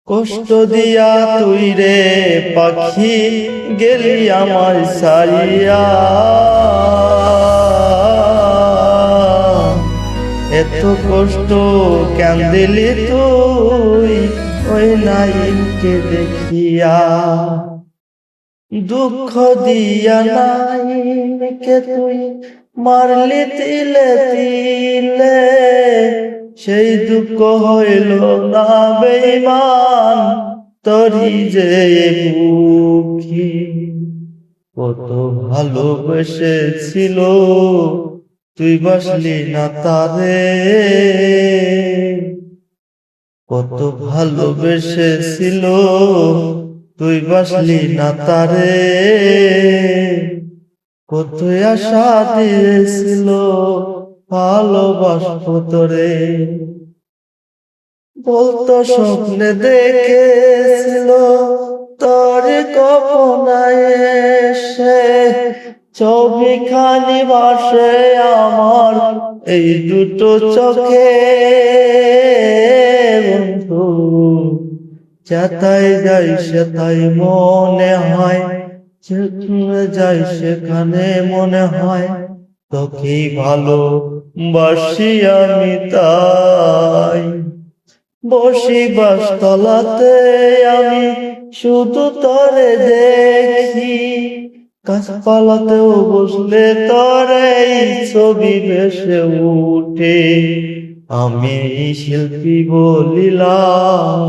কষ্ট দিয়া তুই রে পাখি গেলি আমার সারিয়া, এত কষ্ট কেন দিলি তুই ওই নাইকে দেখিয়া। দুঃখ দিয়া নাইকে তুই মারলি তিলে তিলে, সেই দুঃখ হইল না বেঈমান তরি যে বুকি। কত ভালোবেসেছিল তুই বাসলি না তারে, কত ভালোবেসেছিল তুই বাসলি না তারে, কত আশা দিয়েছিল ভালোবাসবো তোরে। বলতো স্বপ্নে দেখেছিল তোর কল্পনায় এসে, ছবিখানি ভাসে আমার এই দুটো চোখে। বন্ধু যেথায় যাই সেথায় মনে হয়, যেখানে যাই সেখানে মনে হয় তোকেই ভালো বাসি আমি তাই। বসি বাসতলাতে আমি শুধু তরে দেখি, গাছপালাতেও বসলে তরে ছবি ভেসে উঠে। আমি শিল্পী বলিলাম